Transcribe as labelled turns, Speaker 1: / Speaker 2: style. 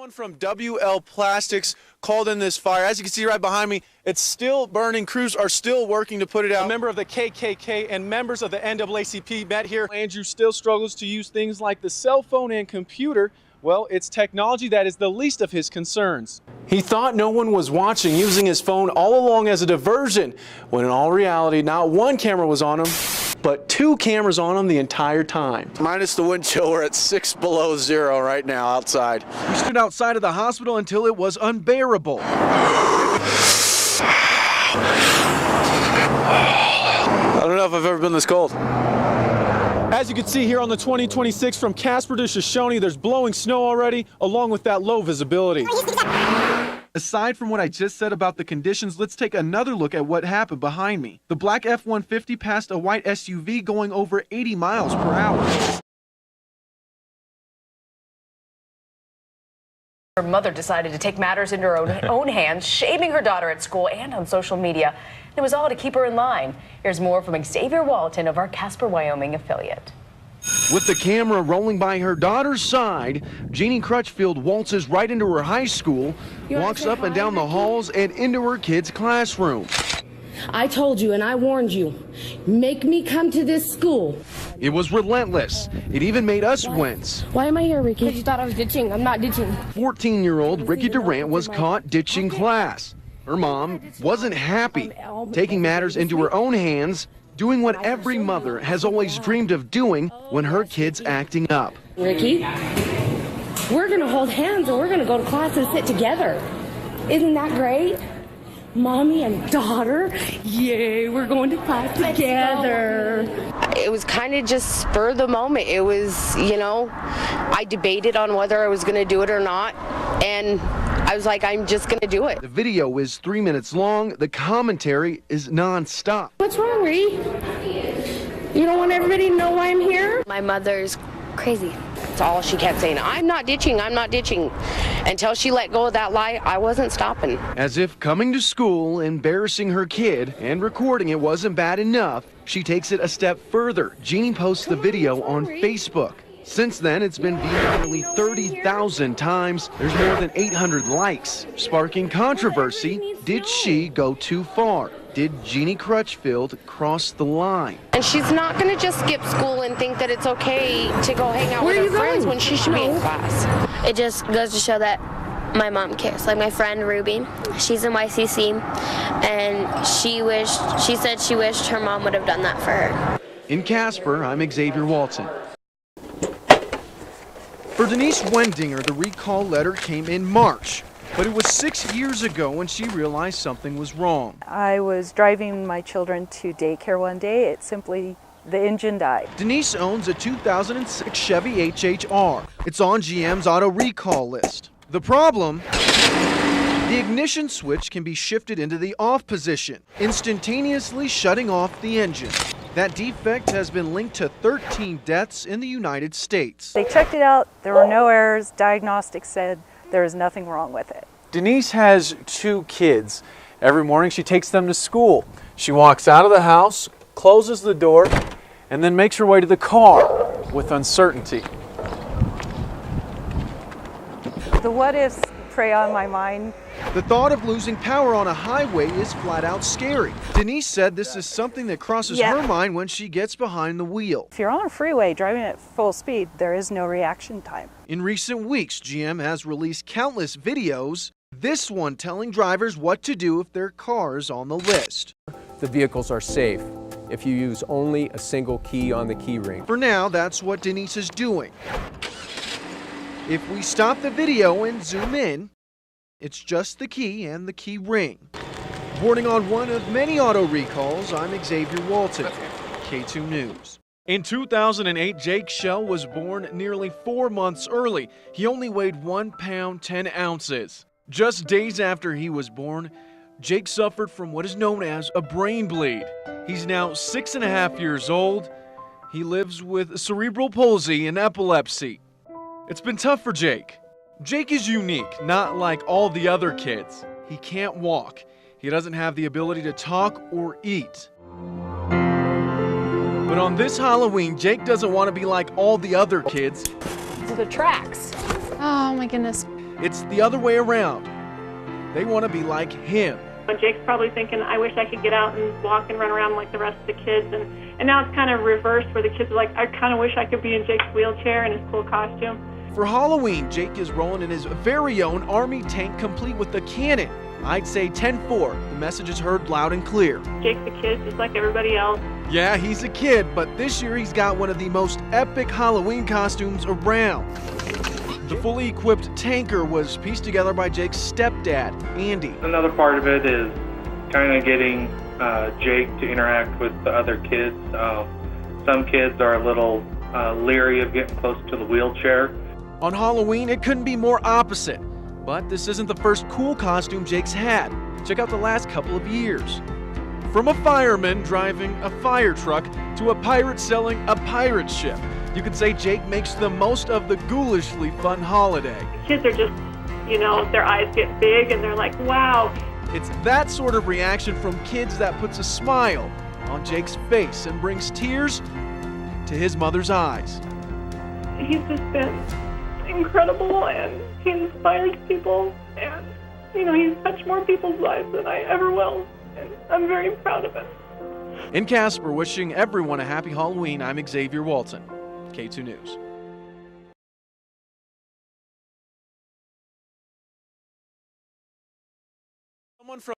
Speaker 1: Someone from WL Plastics called in this fire. As you can see right behind me, it's still burning. Crews are still working to put it out. A member of the KKK and members of the NAACP met here. Andrew still struggles to use things like the cell phone and computer. Well, it's technology that is the least of his concerns. He thought no one was watching, using his phone all along as a diversion, when in all reality, not one camera was on him, but two cameras on him the entire time.
Speaker 2: Minus the wind chill, we're at 6 below zero right now outside.
Speaker 1: We stood outside of the hospital until it was unbearable.
Speaker 2: I don't know if I've ever been this cold.
Speaker 1: As you can see here on the 2026 from Casper to Shoshone, there's blowing snow already, along with that low visibility. Aside from what I just said about the conditions, let's take another look at what happened behind me. The black F-150 passed a white SUV going over 80 miles per hour.
Speaker 3: Her mother decided to take matters into her own hands, shaming her daughter at school and on social media. It was all to keep her in line. Here's more from Xavier Walton of our Casper, Wyoming affiliate.
Speaker 1: With the camera rolling by her daughter's side, Jeannie Crutchfield waltzes right into her high school, walks up and down the halls and into her kid's classroom.
Speaker 4: I told you and I warned you, make me come to this school.
Speaker 1: It was relentless. It even made us wince.
Speaker 4: Why am I here, Ricky? Because you thought I was ditching. I'm not ditching.
Speaker 1: 14-year-old Ricky Durant was caught ditching class. Her mom wasn't happy, taking matters into her own hands, doing what every mother has always dreamed of doing when her kid's acting up.
Speaker 4: Ricky, we're going to hold hands and we're going to go to class and sit together. Isn't that great? Mommy and daughter, yay, we're going to class together.
Speaker 5: It was kind of just spur of the moment. It was, I debated on whether I was going to do it or not, and I was like, I'm just going to do it.
Speaker 1: The video is 3 minutes long. The commentary is nonstop.
Speaker 4: What's wrong, Ree? You don't want everybody to know why I'm here?
Speaker 5: My mother's crazy. That's all she kept saying. I'm not ditching. I'm not ditching. Until she let go of that lie, I wasn't stopping.
Speaker 1: As if coming to school, embarrassing her kid, and recording it wasn't bad enough, she takes it a step further. Jeannie posts the video on Facebook. Since then, it's been viewed nearly 30,000 times. There's more than 800 likes, sparking controversy. Did she go too far? Did Jeannie Crutchfield cross the line?
Speaker 5: And she's not going to just skip school and think that it's okay to go hang out with her friends when she should be in class.
Speaker 6: It just goes to show that my mom cares. Like my friend Ruby, she's in YCC, and she said she wished her mom would have done that for her.
Speaker 1: In Casper, I'm Xavier Walton. For Denise Wendinger, the recall letter came in March, but it was 6 years ago when she realized something was wrong.
Speaker 7: I was driving my children to daycare one day. The engine died.
Speaker 1: Denise owns a 2006 Chevy HHR. It's on GM's auto recall list. The problem? The ignition switch can be shifted into the off position, instantaneously shutting off the engine. That defect has been linked to 13 deaths in the United States.
Speaker 7: They checked it out. There were no errors. Diagnostics said there is nothing wrong with it.
Speaker 1: Denise has 2 kids. Every morning she takes them to school. She walks out of the house, closes the door, and then makes her way to the car with uncertainty.
Speaker 7: The what ifs prey on my mind.
Speaker 1: The thought of losing power on a highway is flat out scary. Denise said this is something that crosses her mind when she gets behind the wheel.
Speaker 7: If you're on a freeway driving at full speed, there is no reaction time.
Speaker 1: In recent weeks, GM has released countless videos, this one telling drivers what to do if their car is on the list.
Speaker 8: The vehicles are safe if you use only a single key on the key ring.
Speaker 1: For now, that's what Denise is doing. If we stop the video and zoom in, it's just the key and the key ring. Reporting on one of many auto recalls, I'm Xavier Walton, K2 News. In 2008, Jake Shell was born nearly 4 months early. He only weighed 1 pound 10 ounces. Just days after he was born, Jake suffered from what is known as a brain bleed. He's now 6.5 years old. He lives with cerebral palsy and epilepsy. It's been tough for Jake. Jake is unique, not like all the other kids. He can't walk. He doesn't have the ability to talk or eat. But on this Halloween, Jake doesn't want to be like all the other kids.
Speaker 3: To the tracks.
Speaker 9: Oh my goodness.
Speaker 1: It's the other way around. They want to be like him.
Speaker 9: Jake's probably thinking, I wish I could get out and walk and run around like the rest of the kids. And now it's kind of reversed where the kids are like, I kind of wish I could be in Jake's wheelchair and his cool costume.
Speaker 1: For Halloween, Jake is rolling in his very own Army tank complete with a cannon. I'd say 10-4. The message is heard loud and clear.
Speaker 9: Jake's a kid just like everybody else.
Speaker 1: Yeah, he's a kid, but this year he's got one of the most epic Halloween costumes around. The fully equipped tanker was pieced together by Jake's stepdad, Andy.
Speaker 10: Another part of it is kind of getting Jake to interact with the other kids. Some kids are a little leery of getting close to the wheelchair.
Speaker 1: On Halloween, it couldn't be more opposite. But this isn't the first cool costume Jake's had. Check out the last couple of years. From a fireman driving a fire truck to a pirate selling a pirate ship. You could say Jake makes the most of the ghoulishly fun holiday.
Speaker 9: Kids are just, their eyes get big and they're like, wow.
Speaker 1: It's that sort of reaction from kids that puts a smile on Jake's face and brings tears to his mother's eyes.
Speaker 9: He's just been incredible and he inspires people and, he's touched more people's lives than I ever will. And I'm very proud of it.
Speaker 1: In Casper, wishing everyone a happy Halloween, I'm Xavier Walton, K2 News.